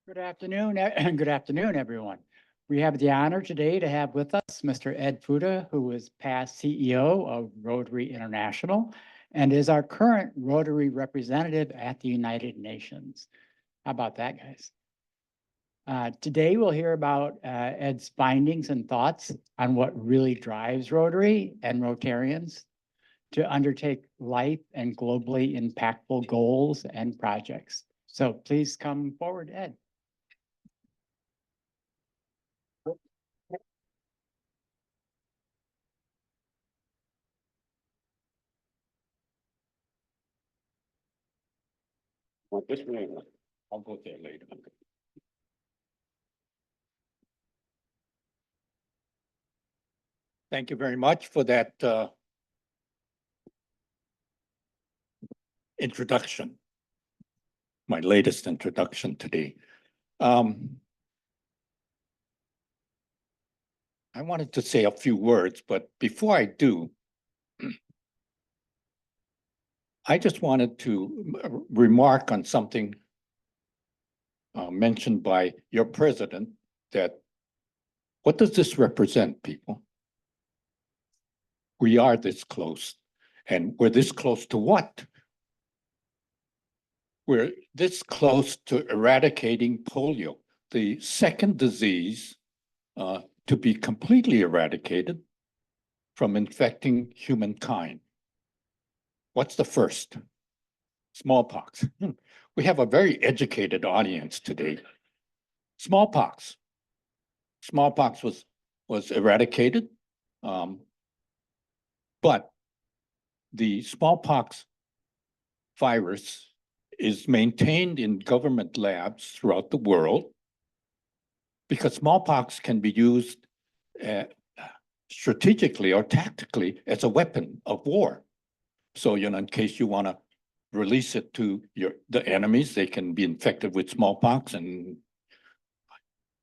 Good afternoon, good afternoon, everyone. We have the honor today to have with us Mr. Ed Futa, who is past CEO of Rotary International and is our current Rotary representative at the United Nations. How about that, guys? Today, we'll hear about Ed's findings and thoughts on what really drives Rotary and Rotarians to undertake life and globally impactful goals and projects. So please come forward, Ed. This way, I'll go there later. Thank you very much for that introduction. My latest introduction today. I wanted to say a few words, but before I do, I just wanted to remark on something mentioned by your president, that what does this represent, people? We are this close, and we're this close to what? We're this close to eradicating polio, the second disease to be completely eradicated from infecting humankind. What's the first? Smallpox. We have a very educated audience today. Smallpox. Smallpox was eradicated, but the smallpox virus is maintained in government labs throughout the world because smallpox can be used strategically or tactically as a weapon of war. So, in case you want to release it to the enemies, they can be infected with smallpox and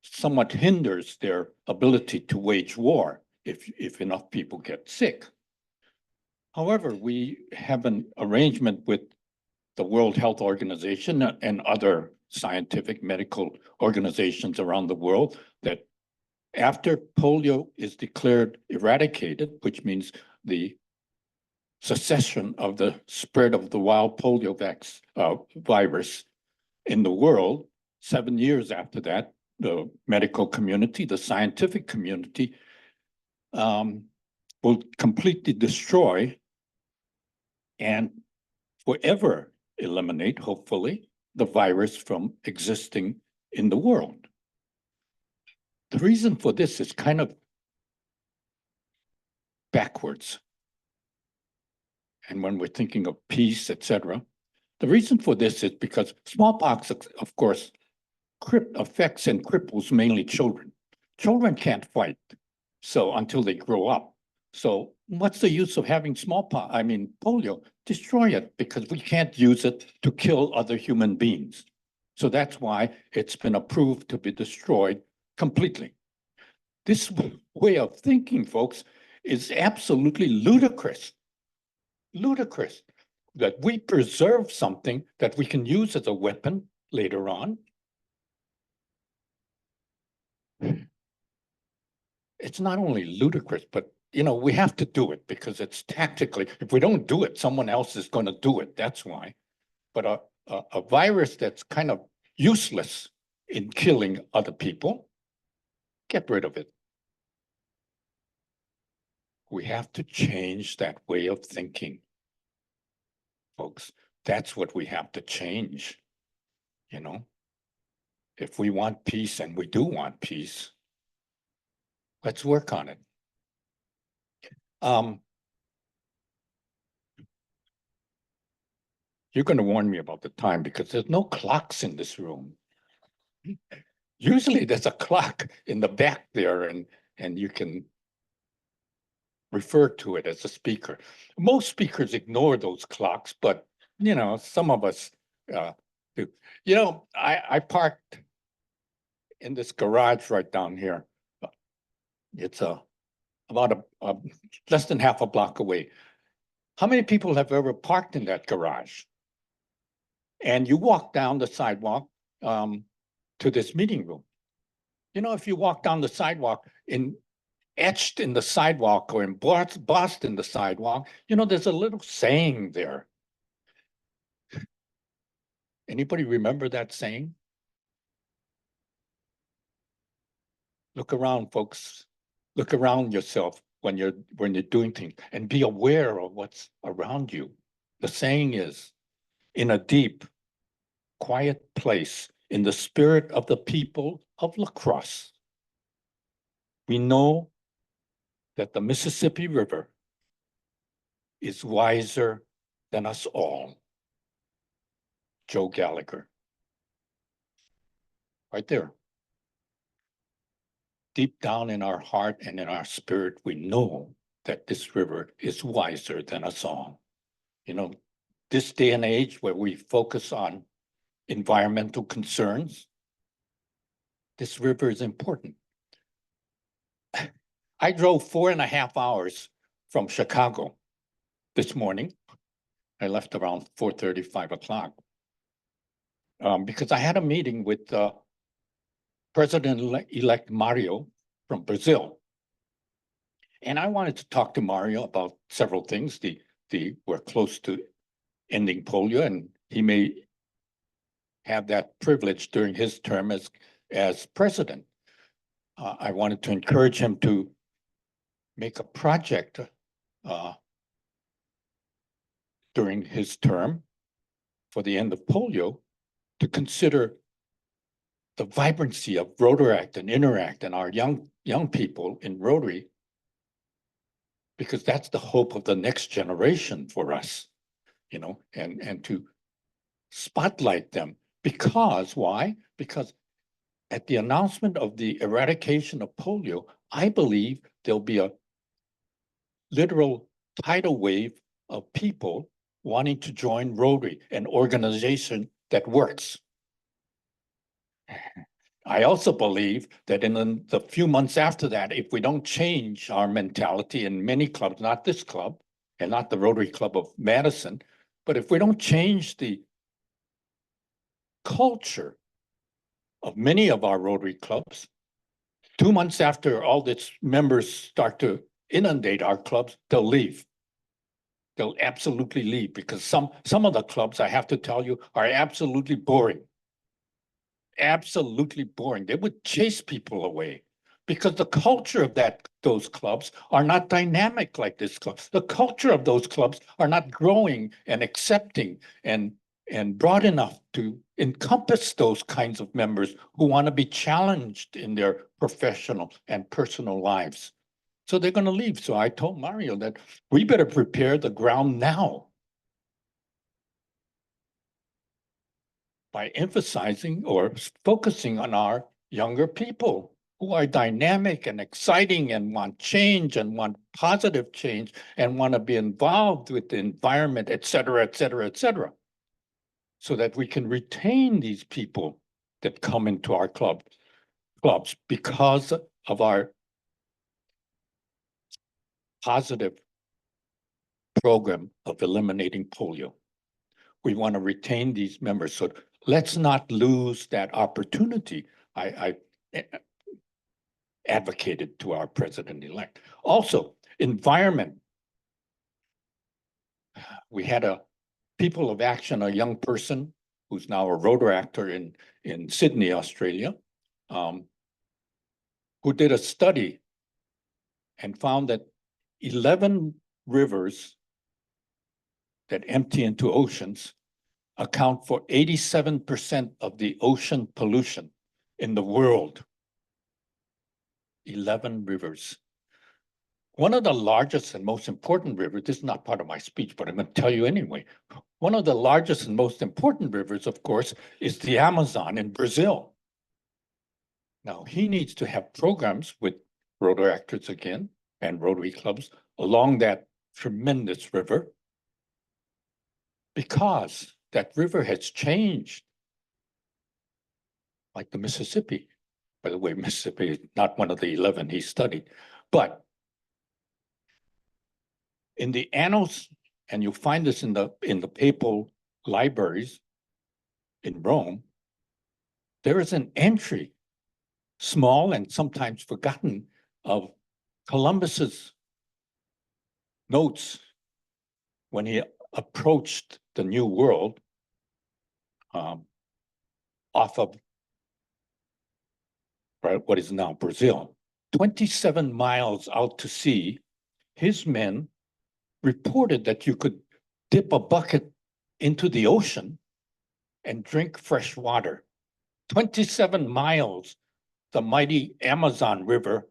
somewhat hinders their ability to wage war if enough people get sick. However, we have an arrangement with the World Health Organization and other scientific medical organizations around the world that after polio is declared eradicated, which means the cessation of the spread of the wild polio virus in the world, 7 years after that, the medical community, the scientific community will completely destroy and forever eliminate, hopefully, the virus from existing in the world. The reason for this is kind of backwards. And when we're thinking of peace, etc., the reason for this is because smallpox, of course, affects and cripples mainly children. Children can't fight, so until they grow up. So what's the use of having polio? Destroy it, because we can't use it to kill other human beings. So that's why it's been approved to be destroyed completely. This way of thinking, folks, is absolutely ludicrous. Ludicrous that we preserve something that we can use as a weapon later on. It's not only ludicrous, but we have to do it because it's tactically, if we don't do it, someone else is going to do it. That's why. But a virus that's kind of useless in killing other people, get rid of it. We have to change that way of thinking, folks. That's what we have to change. If we want peace, and we do want peace, let's work on it. You're going to warn me about the time because there's no clocks in this room. Usually there's a clock in the back there, and you can refer to it as a speaker. Most speakers ignore those clocks, but some of us do. I parked in this garage right down here. It's about less than half a block away. How many people have ever parked in that garage? And you walk down the sidewalk to to this meeting room. You know, if you walk down the sidewalk, etched in the sidewalk or embossed in the sidewalk, you know, there's a little saying there. Anybody remember that saying? Look around, folks. Look around yourself when you're doing things and be aware of what's around you. The saying is, in a deep, quiet place, in the spirit of the people of La Crosse, we know that the Mississippi River is wiser than us all. Joe Gallagher. Right there. Deep down in our heart and in our spirit, we know that this river is wiser than us all. You know, this day and age where we focus on environmental concerns, this river is important. I drove 4.5 hours from Chicago this morning. I left around 4:30, 5 o'clock, because I had a meeting with President-elect Mario from Brazil. And I wanted to talk to Mario about several things. We're close to ending polio, and he may have that privilege during his term as president. I wanted to encourage him to make a project during his term for the end of polio to consider the vibrancy of Rotaract and Interact and our young people in Rotary, because that's the hope of the next generation for us, you know, and to spotlight them. Because why? Because at the announcement of the eradication of polio, I believe there'll be a literal tidal wave of people wanting to join Rotary, an organization that works. I also believe that in the few months after that, if we don't change our mentality in many clubs, not this club and not the Rotary Club of Madison, but if we don't change the culture of many of our Rotary clubs, 2 months after all its members start to inundate our clubs, they'll leave. They'll absolutely leave, because some of the clubs, I have to tell you, are absolutely boring. Absolutely boring. They would chase people away because the culture of those clubs are not dynamic like this club. The culture of those clubs are not growing and accepting and broad enough to encompass those kinds of members who want to be challenged in their professional and personal lives. So they're going to leave. So I told Mario that we better prepare the ground now by emphasizing or focusing on our younger people who are dynamic and exciting and want change and want positive change and want to be involved with the environment, et cetera, et cetera, et cetera, so that we can retain these people that come into our clubs because of our positive program of eliminating polio. We want to retain these members. So let's not lose that opportunity. I advocated to our president-elect. Also, environment. We had a People of Action, a young person who's now a Rotaractor in Sydney, Australia, who did a study and found that 11 rivers that empty into oceans account for 87% of the ocean pollution in the world. 11 rivers. One of the largest and most important rivers, this is not part of my speech, but I'm going to tell you anyway. One of the largest and most important rivers, of course, is the Amazon in Brazil. Now, he needs to have programs with Rotaractors again and Rotary clubs along that tremendous river, because that river has changed, like the Mississippi. By the way, Mississippi is not one of the 11 he studied, but in the annals, and you'll find this in the papal libraries in Rome, there is an entry, small and sometimes forgotten, of Columbus's notes when he approached the New World off of what is now Brazil. 27 miles out to sea, his men reported that you could dip a bucket into the ocean and drink fresh water. 27 miles, the mighty Amazon River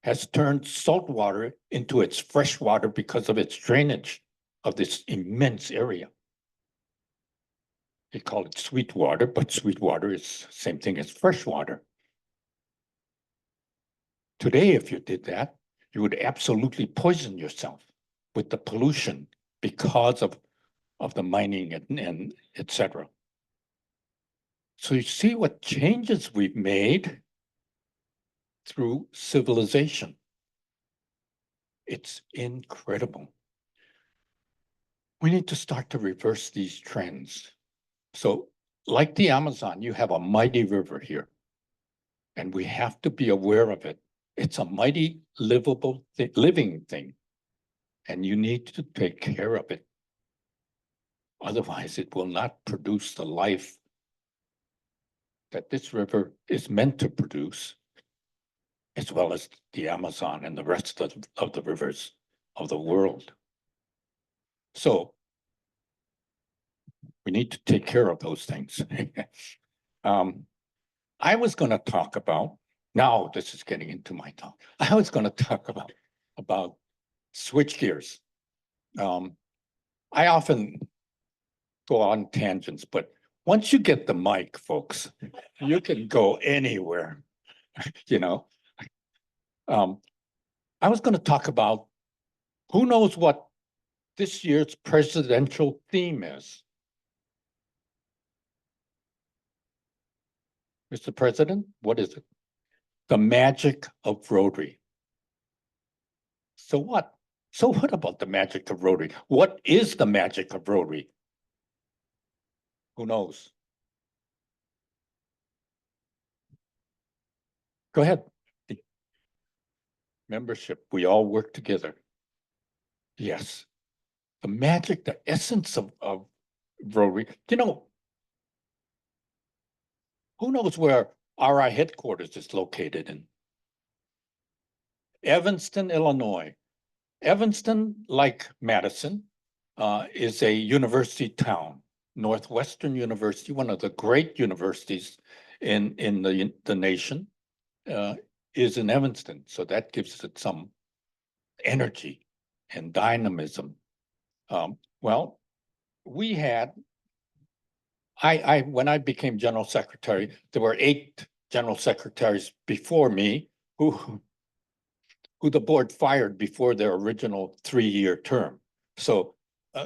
has turned salt water into its fresh water because of its drainage of this immense area. They call it sweet water, but sweet water is the same thing as fresh water. Today, if you did that, you would absolutely poison yourself with the pollution because of the mining and et cetera. So you see what changes we've made through civilization. It's incredible. We need to start to reverse these trends. So like the Amazon, you have a mighty river here, and we have to be aware of it. It's a mighty livable living thing, and you need to take care of it. Otherwise, it will not produce the life that this river is meant to produce, as well as the Amazon and the rest of the rivers of the world. So we need to take care of those things. I was going to talk about, now this is getting into my talk. I was going to talk about switch gears. I often go on tangents, but once you get the mic, folks, you can go anywhere, you know. I was going to talk about who knows what this year's presidential theme is. Mr. President, what is it? The magic of Rotary. So what? So what about the magic of Rotary? What is the magic of Rotary? Who knows? Go ahead. Membership, we all work together. Yes. The magic, the essence of Rotary. You know, who knows where RI headquarters is located in? Evanston, Illinois. Evanston, like Madison, is a university town. Northwestern University, one of the great universities in the nation, is in Evanston. So that gives it some energy and dynamism. Well, we had, when I became general secretary, there were 8 general secretaries before me who the board fired before their original 3-year term. So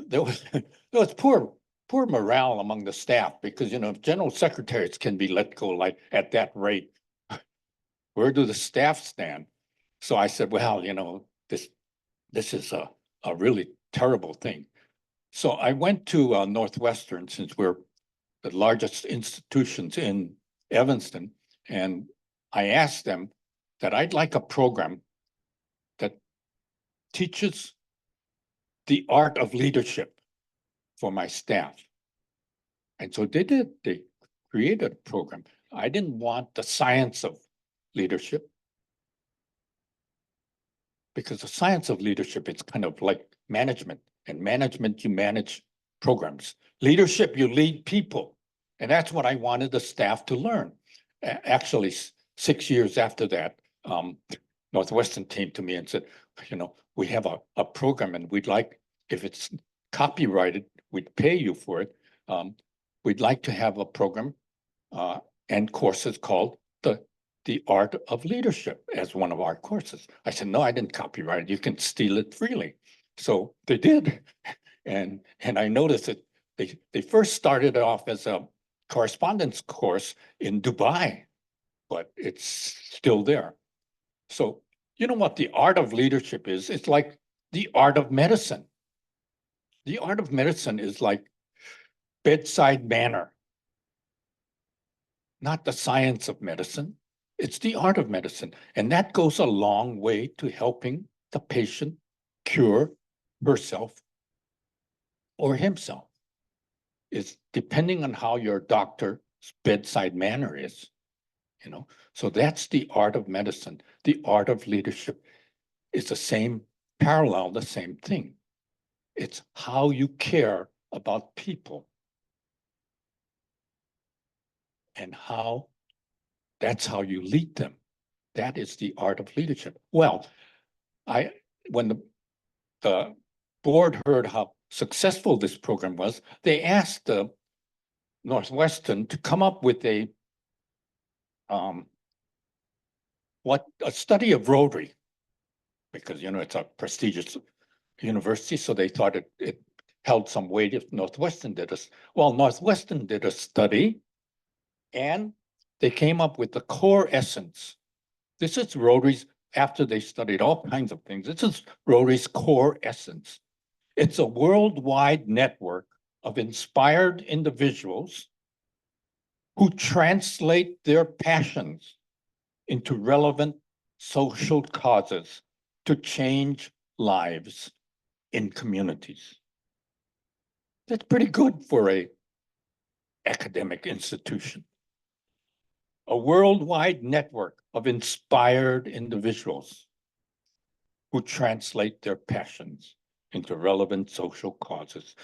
there was poor morale among the staff because, you know, if general secretaries can be let go like at that rate, where do the staff stand? So I said, well, you know, this is a really terrible thing. So I went to Northwestern, since we're the largest institutions in Evanston, and I asked them that I'd like a program that teaches the art of leadership for my staff. And so they did. They created a program. I didn't want the science of leadership, because the science of leadership, it's kind of like management. And management, you manage programs. Leadership, you lead people. And that's what I wanted the staff to learn. Actually, 6 years after that, Northwestern came to me and said, you know, we have a program, and we'd like, if it's copyrighted, we'd pay you for it. We'd like to have a program and courses called the Art of Leadership as one of our courses. I said, no, I didn't copyright it. You can steal it freely. So they did. And I noticed that they first started off as a correspondence course in Dubai, but it's still there. So you know what the art of leadership is? It's like the art of medicine. The art of medicine is like bedside manner. not the science of medicine. It's the art of medicine. And that goes a long way to helping the patient cure herself or himself. It's depending on how your doctor's bedside manner is, you know. So that's the art of medicine. The art of leadership is the same parallel, the same thing. It's how you care about people and how that's how you lead them. That is the art of leadership. Well, when the board heard how successful this program was, they asked Northwestern to come up with a study of Rotary, because it's a prestigious university, so they thought it held some weight if Northwestern did a. Well, Northwestern did a study, and they came up with the core essence. This is Rotary's, after they studied all kinds of things, this is Rotary's core essence. It's a worldwide network of inspired individuals who translate their passions into relevant social causes to change lives in communities. That's pretty good for an academic institution. A worldwide network of inspired individuals who translate their passions into relevant social causes.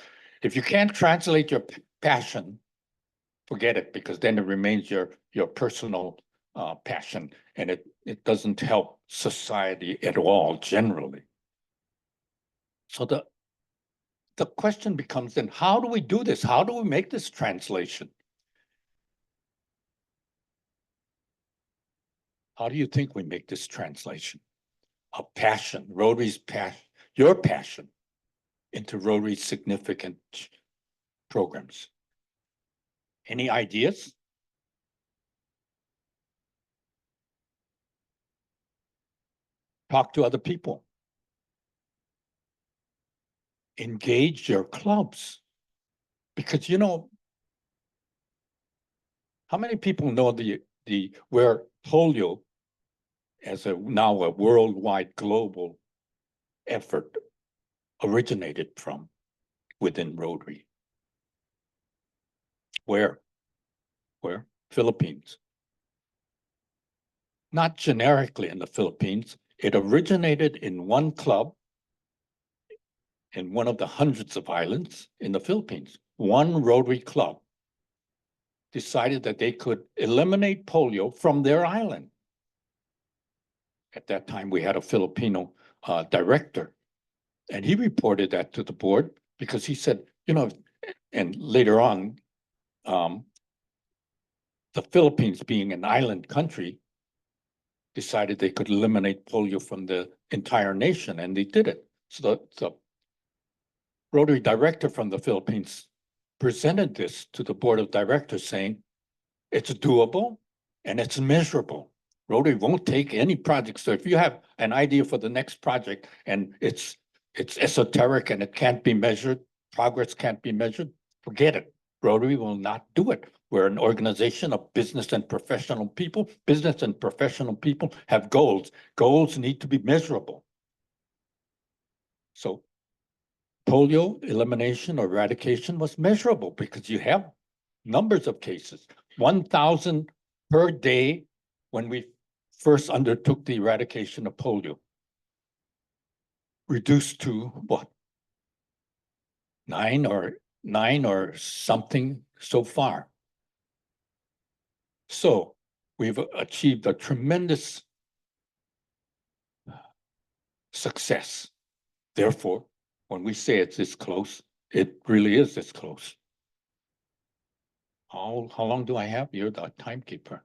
If you can't translate your passion, forget it, because then it remains your personal passion, and it doesn't help society at all generally. So the question becomes then, how do we do this? How do we make this translation? How do you think we make this translation? A passion, Rotary's passion, your passion, into Rotary's significant programs. Any ideas? Talk to other people. Engage your clubs. Because how many people know where polio as now a worldwide global effort originated from within Rotary? Where? Philippines. Not generically in the Philippines. It originated in one club in one of the hundreds of islands in the Philippines. One Rotary club decided that they could eliminate polio from their island. At that time, we had a Filipino director, and he reported that to the board because he said, and later on, the Philippines being an island country, decided they could eliminate polio from the entire nation, and they did it. So the Rotary director from the Philippines presented this to the board of directors saying, it's doable and it's measurable. Rotary won't take any project. So if you have an idea for the next project and it's esoteric and it can't be measured, progress can't be measured, forget it. Rotary will not do it. We're an organization of business and professional people. Business and professional people have goals. Goals need to be measurable. So polio elimination or eradication was measurable because you have numbers of cases. 1,000 per day when we first undertook the eradication of polio. Reduced to what? Nine or something so far. So we've achieved a tremendous success. Therefore, when we say it's this close, it really is this close. How long do I have? You're the timekeeper.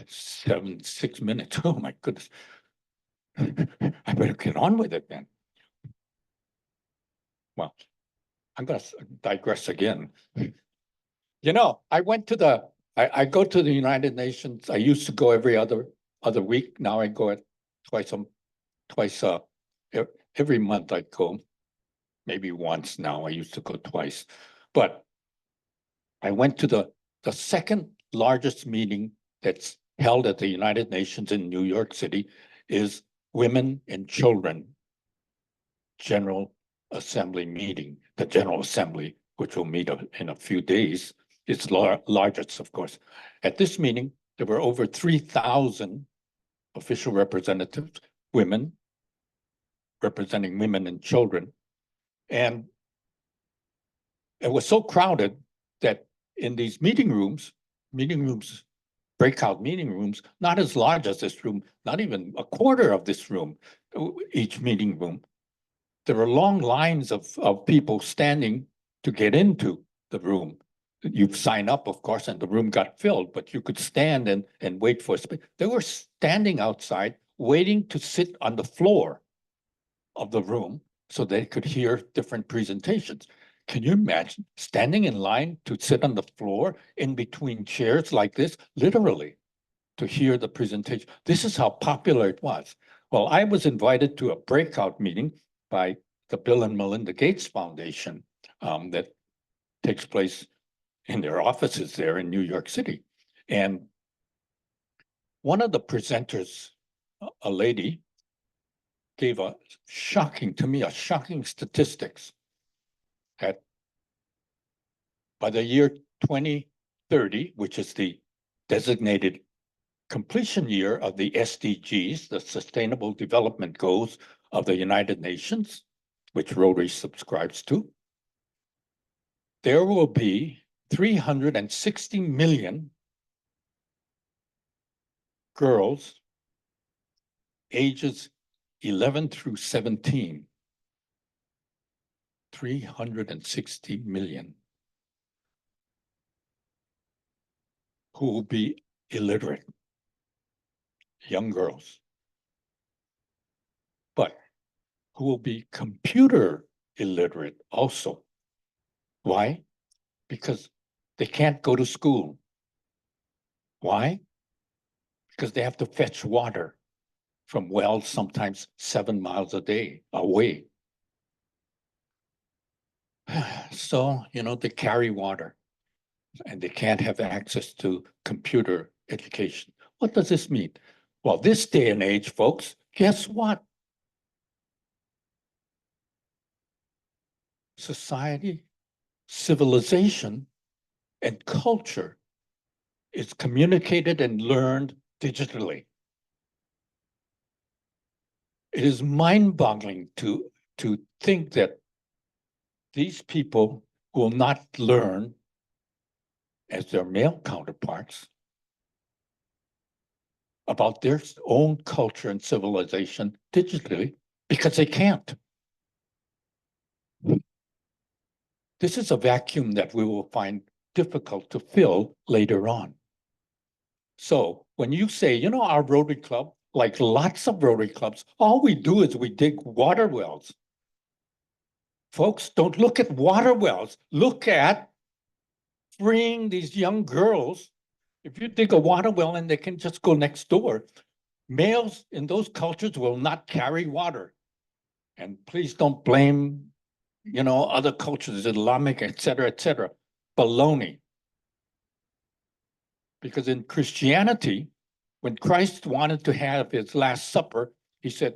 6 minutes. Oh my goodness. I better get on with it then. Well, I'm going to digress again. I went to I go to the United Nations. I used to go every other week. Now I go every month I go, maybe once now. I used to go twice, but I went to the second largest meeting that's held at the United Nations in New York City is Women and Children General Assembly meeting. The General Assembly, which will meet in a few days, is largest, of course. At this meeting, there were over 3,000 official representatives, women, representing women and children. And it was so crowded that in these meeting rooms, breakout meeting rooms, not as large as this room, not even a quarter of this room, each meeting room, there were long lines of people standing to get into the room. You sign up, of course, and the room got filled, but you could stand and wait for a space. They were standing outside, waiting to sit on the floor of the room so they could hear different presentations. Can you imagine standing in line to sit on the floor in between chairs like this, literally, to hear the presentation? This is how popular it was. Well, I was invited to a breakout meeting by the Bill and Melinda Gates Foundation that takes place in their offices there in New York City. And one of the presenters, a lady, gave a shocking statistics that by the year 2030, which is the designated completion year of the SDGs, the Sustainable Development Goals of the United Nations, which Rotary subscribes to, there will be 360 million girls ages 11 through 17. 360 million who will be illiterate, young girls, but who will be computer illiterate also. Why? Because they can't go to school. Why? Because they have to fetch water from wells sometimes 7 miles a day away. So, they carry water and they can't have access to computer education. What does this mean? Well, this day and age, folks, guess what? Society, civilization, and culture is communicated and learned digitally. It is mind-boggling to think that these people will not learn as their male counterparts about their own culture and civilization digitally because they can't. This is a vacuum that we will find difficult to fill later on. So when you say, our Rotary Club, like lots of Rotary clubs, all we do is we dig water wells. Folks, don't look at water wells. Look at freeing these young girls. If you dig a water well and they can just go next door, males in those cultures will not carry water. And please don't blame, other cultures, Islamic, et cetera, baloney. Because in Christianity, when Christ wanted to have his Last Supper, he said,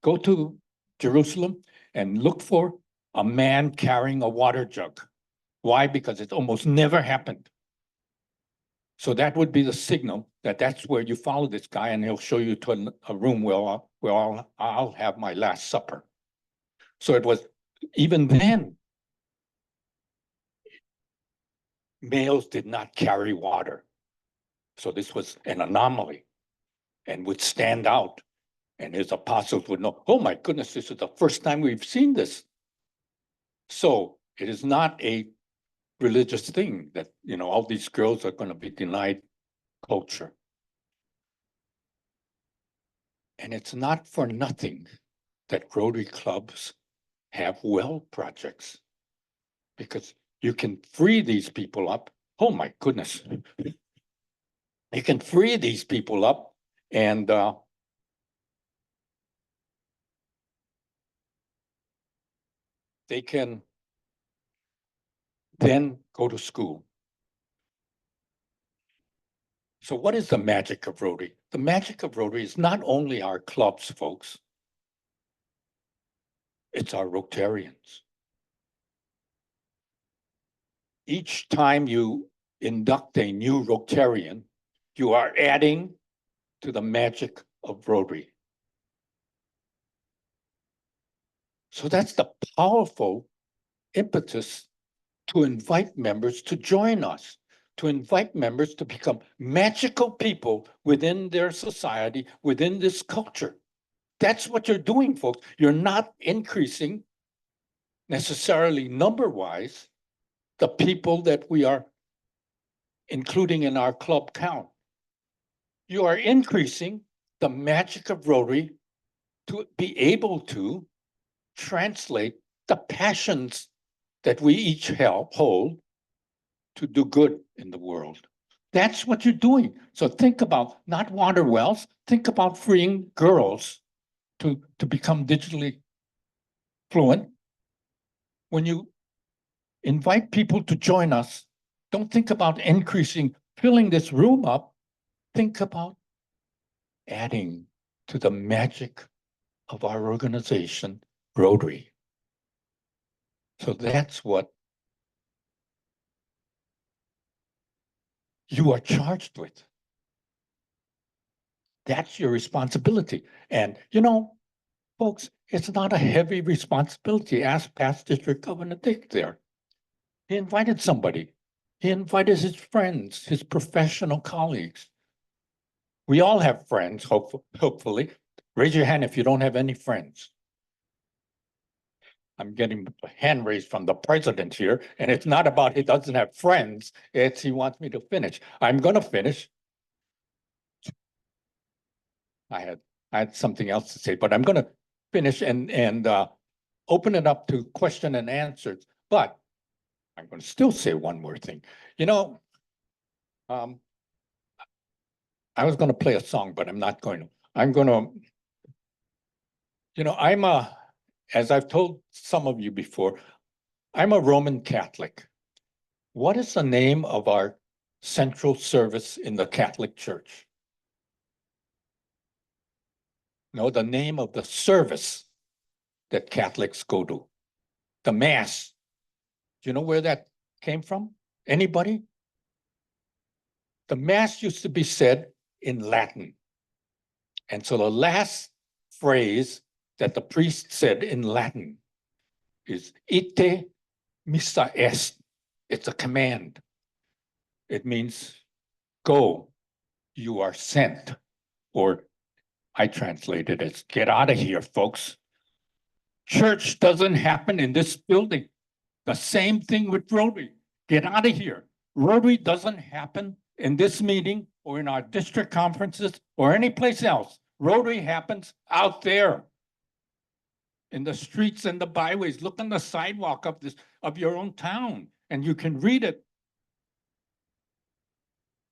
go to Jerusalem and look for a man carrying a water jug. Why? Because it almost never happened. So that would be the signal that that's where you follow this guy and he'll show you to a room where I'll have my Last Supper. So it was, even then, males did not carry water. So this was an anomaly and would stand out. And his apostles would know, oh my goodness, this is the first time we've seen this. So it is not a religious thing that, all these girls are going to be denied culture. And it's not for nothing that Rotary clubs have well projects, because you can free these people up. Oh my goodness. You can free these people up and they can then go to school. So what is the magic of Rotary? The magic of Rotary is not only our clubs, folks. It's our Rotarians. Each time you induct a new Rotarian, you are adding to the magic of Rotary. So that's the powerful impetus to invite members to join us, to invite members to become magical people within their society, within this culture. That's what you're doing, folks. You're not increasing necessarily number-wise the people that we are including in our club count. You are increasing the magic of Rotary to be able to translate the passions that we each hold to do good in the world. That's what you're doing. So think about not water wells, think about freeing girls to become digitally fluent. When you invite people to join us, don't think about increasing, filling this room up. Think about adding to the magic of our organization, Rotary. So that's what you are charged with. That's your responsibility. And, you know, folks, it's not a heavy responsibility. Ask past District Governor Dick there. He invited somebody. He invited his friends, his professional colleagues. We all have friends, hopefully. Raise your hand if you don't have any friends. I'm getting a hand raised from the president here, and it's not about he doesn't have friends. It's he wants me to finish. I'm going to finish. I had something else to say, but I'm going to finish and open it up to question and answers. But I'm going to still say one more thing. You know, I was going to play a song, but I'm not going to. I'm going to, you know, as I've told some of you before, I'm a Roman Catholic. What is the name of our central service in the Catholic Church? No, the name of the service that Catholics go to. The Mass. Do you know where that came from? Anybody? The Mass used to be said in Latin. And so the last phrase that the priest said in Latin is ite missa est. It's a command. It means go, you are sent. Or I translate it as get out of here, folks. Church doesn't happen in this building. The same thing with Rotary. Get out of here. Rotary doesn't happen in this meeting or in our district conferences or any place else. Rotary happens out there in the streets and the byways. Look on the sidewalk of your own town and you can read it.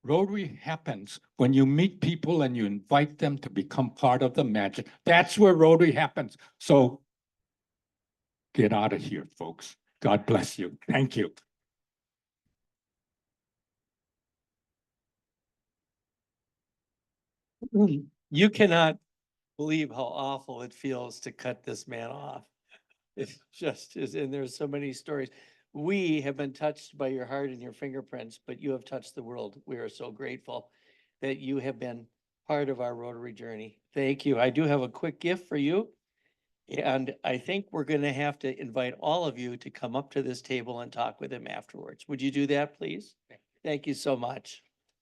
Rotary happens when you meet people and you invite them to become part of the magic. That's where Rotary happens. So get out of here, folks. God bless you. Thank you. You cannot believe how awful it feels to cut this man off. It just is, and there's so many stories. We have been touched by your heart and your fingerprints, but you have touched the world. We are so grateful that you have been part of our Rotary journey. Thank you. I do have a quick gift for you. And I think we're going to have to invite all of you to come up to this table and talk with him afterwards. Would you do that, please? Thank you so much.